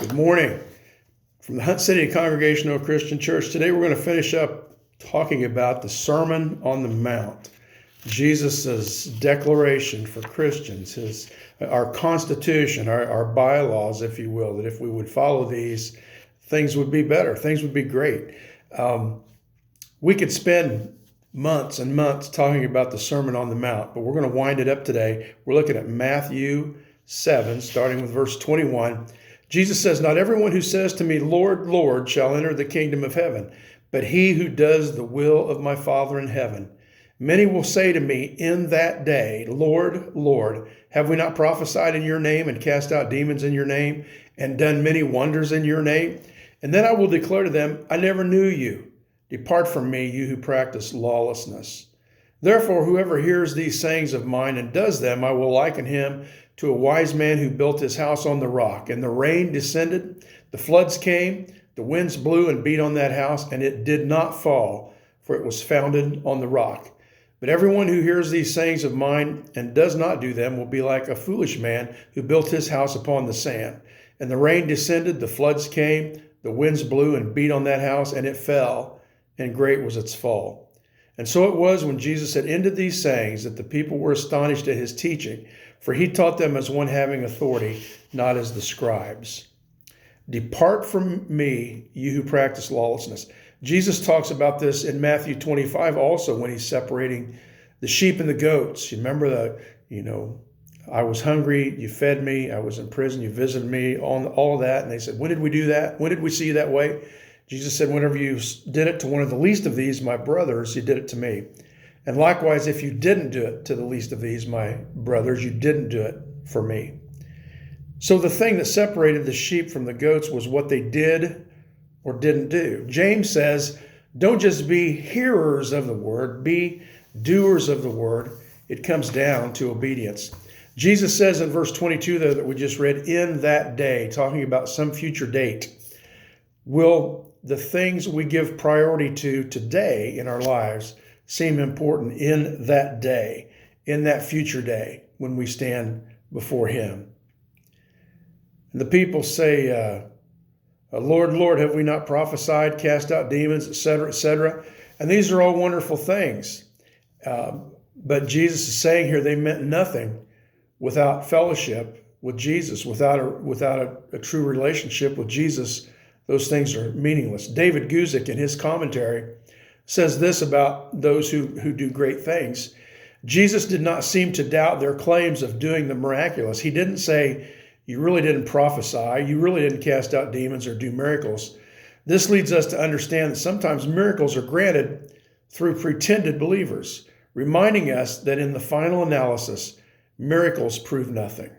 Good morning from the Hunt City Congregational Christian Church. Today we're going to finish up talking about the Sermon on the Mount, Jesus' declaration for Christians, our constitution, our bylaws, if you will, that if we would follow these, things would be better, things would be great. We could spend months and months talking about the Sermon on the Mount, but we're going to wind it up today. We're looking at Matthew 7, starting with verse 21. Jesus says, "Not everyone who says to me, 'Lord, Lord,' shall enter the kingdom of heaven, but he who does the will of my Father in heaven. Many will say to me in that day, 'Lord, Lord, have we not prophesied in your name and cast out demons in your name and done many wonders in your name?' And then I will declare to them, 'I never knew you. Depart from me, you who practice lawlessness.' Therefore, whoever hears these sayings of mine and does them, I will liken him to a wise man who built his house on the rock. And the rain descended, the floods came, the winds blew and beat on that house, and it did not fall, for it was founded on the rock. But everyone who hears these sayings of mine and does not do them will be like a foolish man who built his house upon the sand. And the rain descended, the floods came, the winds blew and beat on that house, and it fell, and great was its fall. And so it was when Jesus had ended these sayings that the people were astonished at his teaching, for he taught them as one having authority, not as the scribes. Depart from me, you who practice lawlessness." Jesus talks about this in Matthew 25 also when he's separating the sheep and the goats. You remember I was hungry, you fed me, I was in prison, you visited me, all of that. And they said, "When did we do that? When did we see you that way?" Jesus said, "Whenever you did it to one of the least of these, my brothers, you did it to me. And likewise, if you didn't do it to the least of these, my brothers, you didn't do it for me." So the thing that separated the sheep from the goats was what they did or didn't do. James says, don't just be hearers of the word, be doers of the word. It comes down to obedience. Jesus says in verse 22 there that we just read, in that day, talking about some future date, will the things we give priority to today in our lives seem important in that day, in that future day when we stand before him. And the people say, "Lord, Lord, have we not prophesied, cast out demons, etc., etc.?" And these are all wonderful things. But Jesus is saying here they meant nothing without fellowship with Jesus, without a true relationship with Jesus. Those things are meaningless. David Guzik, in his commentary, says this about those who do great things. Jesus did not seem to doubt their claims of doing the miraculous. He didn't say, "You really didn't prophesy, you really didn't cast out demons or do miracles." This leads us to understand that sometimes miracles are granted through pretended believers, reminding us that in the final analysis, miracles prove nothing.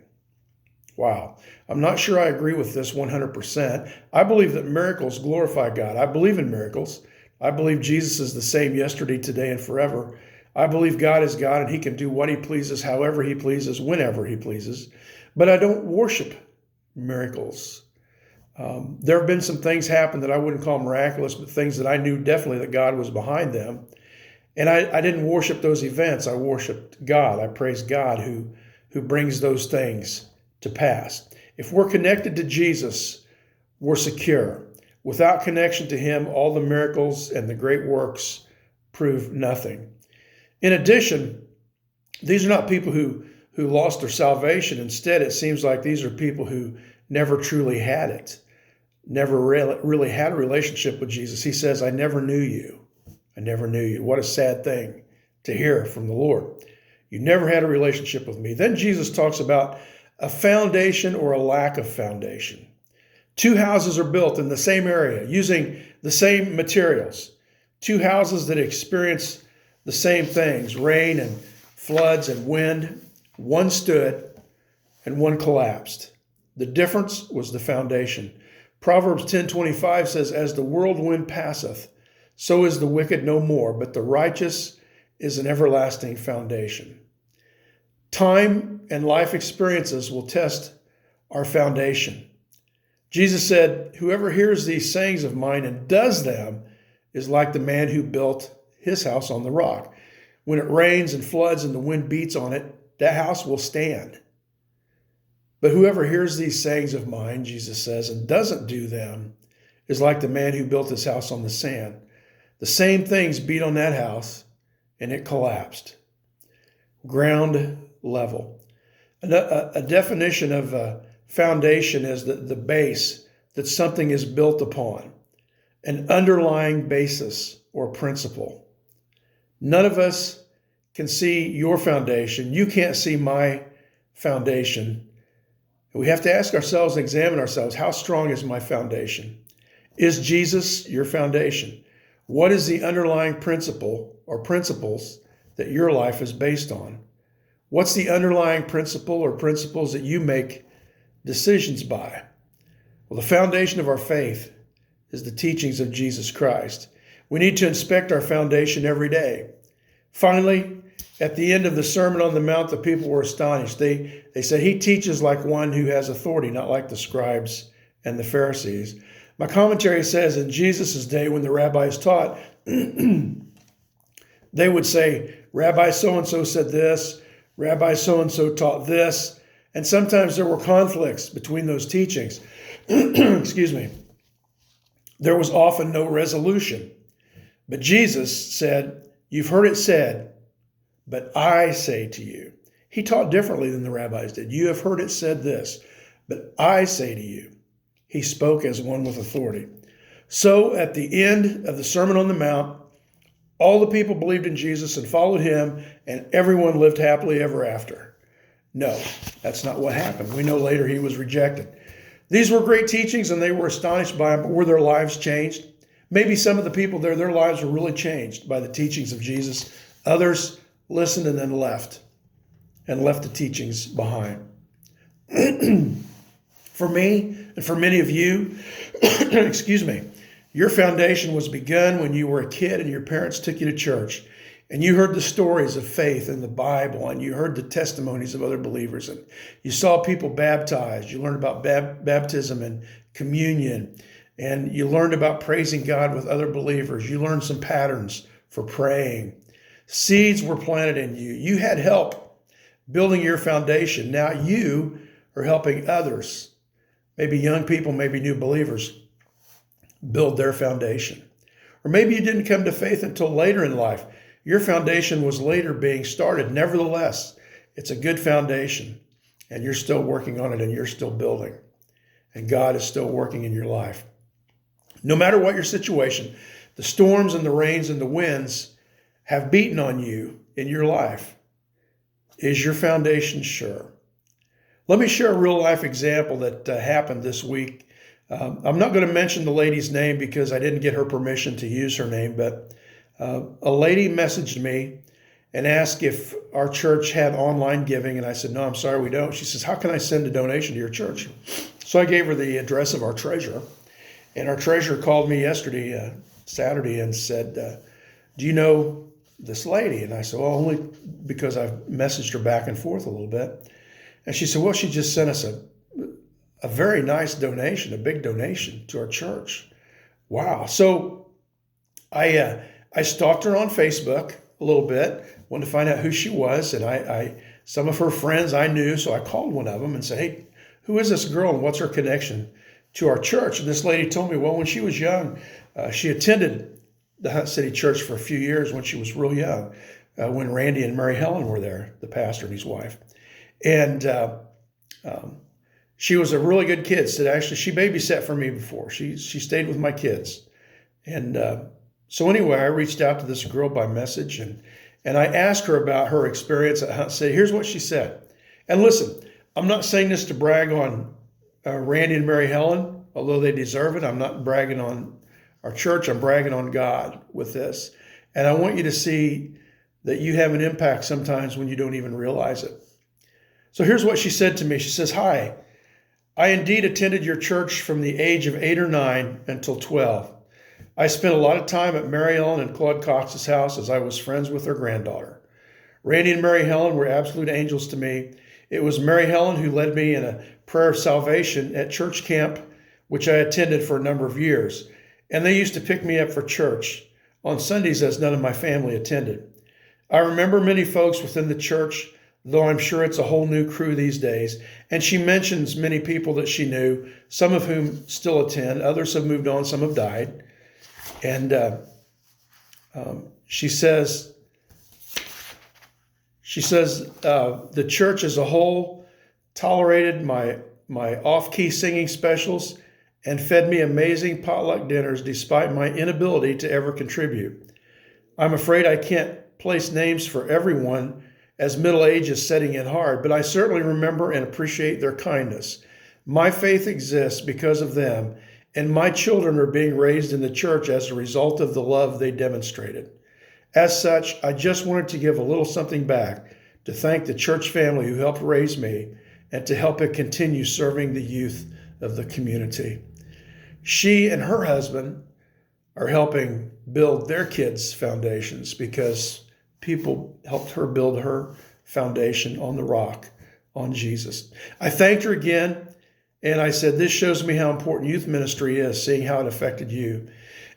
Wow. I'm not sure I agree with this 100%. I believe that miracles glorify God. I believe in miracles. I believe Jesus is the same yesterday, today, and forever. I believe God is God and he can do what he pleases, however he pleases, whenever he pleases. But I don't worship miracles. There have been some things happen that I wouldn't call miraculous, but things that I knew definitely that God was behind them. And I didn't worship those events. I worshiped God. I praise God who brings those things to pass. If we're connected to Jesus, we're secure. Without connection to him, all the miracles and the great works prove nothing. In addition, these are not people who lost their salvation. Instead, it seems like these are people who never truly had it, never really had a relationship with Jesus. He says, "I never knew you. I never knew you." What a sad thing to hear from the Lord. You never had a relationship with me. Then Jesus talks about a foundation or a lack of foundation. Two houses are built in the same area using the same materials. Two houses that experience the same things, rain and floods and wind. One stood and one collapsed. The difference was the foundation. Proverbs 10:25 says, "As the whirlwind passeth, so is the wicked no more, but the righteous is an everlasting foundation." Time and life experiences will test our foundation. Jesus said, "Whoever hears these sayings of mine and does them is like the man who built his house on the rock. When it rains and floods and the wind beats on it, that house will stand. But whoever hears these sayings of mine, Jesus says, and doesn't do them is like the man who built his house on the sand. The same things beat on that house, and it collapsed. Ground level. A definition of a foundation is the base that something is built upon, an underlying basis or principle. None of us can see your foundation. You can't see my foundation. We have to ask ourselves and examine ourselves, how strong is my foundation? Is Jesus your foundation? What is the underlying principle or principles that your life is based on? What's the underlying principle or principles that you make decisions by? Well, the foundation of our faith is the teachings of Jesus Christ. We need to inspect our foundation every day. Finally, at the end of the Sermon on the Mount, the people were astonished. They said, he teaches like one who has authority, not like the scribes and the Pharisees. My commentary says in Jesus' day, when the rabbis taught, they would say, Rabbi so-and-so said this, Rabbi so-and-so taught this, and sometimes there were conflicts between those teachings. Excuse me. There was often no resolution. But Jesus said, you've heard it said, but I say to you. He taught differently than the rabbis did. You have heard it said this, but I say to you. He spoke as one with authority. So at the end of the Sermon on the Mount, all the people believed in Jesus and followed him, and everyone lived happily ever after. No, that's not what happened. We know later he was rejected. These were great teachings, and they were astonished by them, but were their lives changed? Maybe some of the people there, their lives were really changed by the teachings of Jesus. Others listened and then left the teachings behind. For me, and for many of you, excuse me, your foundation was begun when you were a kid and your parents took you to church, and you heard the stories of faith in the Bible, and you heard the testimonies of other believers, and you saw people baptized. You learned about baptism and communion, and you learned about praising God with other believers. You learned some patterns for praying. Seeds were planted in you. You had help building your foundation. Now you are helping others, maybe young people, maybe new believers, build their foundation. Or maybe you didn't come to faith until later in life. Your foundation was later being started. Nevertheless, it's a good foundation, and you're still working on it, and you're still building, and God is still working in your life. No matter what your situation, the storms and the rains and the winds have beaten on you in your life. Is your foundation sure? Let me share a real life example that happened this week. I'm not going to mention the lady's name because I didn't get her permission to use her name, but a lady messaged me and asked if our church had online giving, and I said, no, I'm sorry, we don't. She says, how can I send a donation to your church? So I gave her the address of our treasurer, and our treasurer called me yesterday, Saturday, and said, do you know this lady? And I said, well, only because I've messaged her back and forth a little bit. And she said, well, she just sent us a very nice donation, a big donation to our church. Wow. So I stalked her on Facebook a little bit, wanted to find out who she was. And some of her friends I knew, so I called one of them and said, hey, who is this girl and what's her connection to our church? And this lady told me, well, when she was young, she attended the Hunt City Church for a few years when she was real young, when Randy and Mary Helen were there, the pastor and his wife. And she was a really good kid. Said actually, she babysat for me before. She stayed with my kids. And so anyway, I reached out to this girl by message, and I asked her about her experience at Hunt City. Here's what she said. And listen, I'm not saying this to brag on Randy and Mary Helen, although they deserve it. I'm not bragging on our church. I'm bragging on God with this. And I want you to see that you have an impact sometimes when you don't even realize it. So here's what she said to me. She says, hi, I indeed attended your church from the age of 8 or 9 until 12. I spent a lot of time at Mary Ellen and Claude Cox's house as I was friends with their granddaughter. Randy and Mary Helen were absolute angels to me. It was Mary Helen who led me in a prayer of salvation at church camp, which I attended for a number of years. And they used to pick me up for church on Sundays as none of my family attended. I remember many folks within the church though I'm sure it's a whole new crew these days. And she mentions many people that she knew, some of whom still attend, others have moved on, some have died. And she says, the church as a whole tolerated my off-key singing specials and fed me amazing potluck dinners despite my inability to ever contribute. I'm afraid I can't place names for everyone, as middle age is setting in hard, but I certainly remember and appreciate their kindness. My faith exists because of them, and my children are being raised in the church as a result of the love they demonstrated. As such, I just wanted to give a little something back to thank the church family who helped raise me and to help it continue serving the youth of the community. She and her husband are helping build their kids' foundations because people helped her build her foundation on the rock, on Jesus. I thanked her again, and I said, this shows me how important youth ministry is, seeing how it affected you.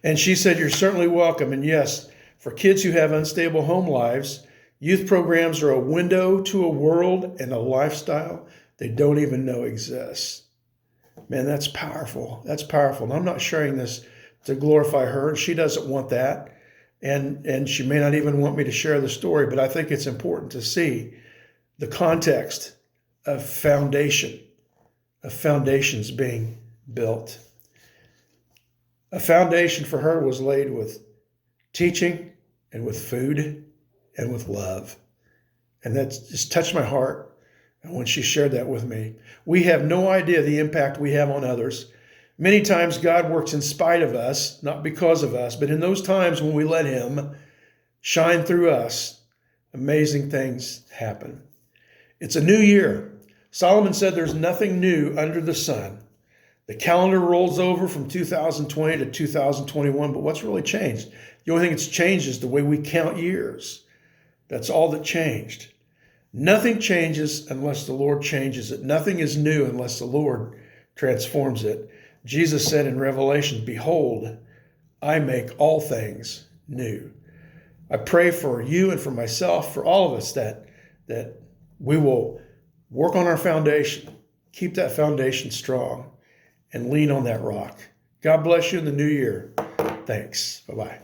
And she said, you're certainly welcome. And yes, for kids who have unstable home lives, youth programs are a window to a world and a lifestyle they don't even know exists. Man, that's powerful. That's powerful. And I'm not sharing this to glorify her, and she doesn't want that. And she may not even want me to share the story, but I think it's important to see the context of foundations being built. A foundation for her was laid with teaching and with food and with love. And that just touched my heart when she shared that with me. We have no idea the impact we have on others. Many times God works in spite of us, not because of us, but in those times when we let him shine through us, amazing things happen. It's a new year. Solomon said there's nothing new under the sun. The calendar rolls over from 2020 to 2021, but what's really changed? The only thing that's changed is the way we count years. That's all that changed. Nothing changes unless the Lord changes it. Nothing is new unless the Lord transforms it. Jesus said in Revelation, behold, I make all things new. I pray for you and for myself, for all of us, that we will work on our foundation, keep that foundation strong, and lean on that rock. God bless you in the new year. Thanks. Bye-bye.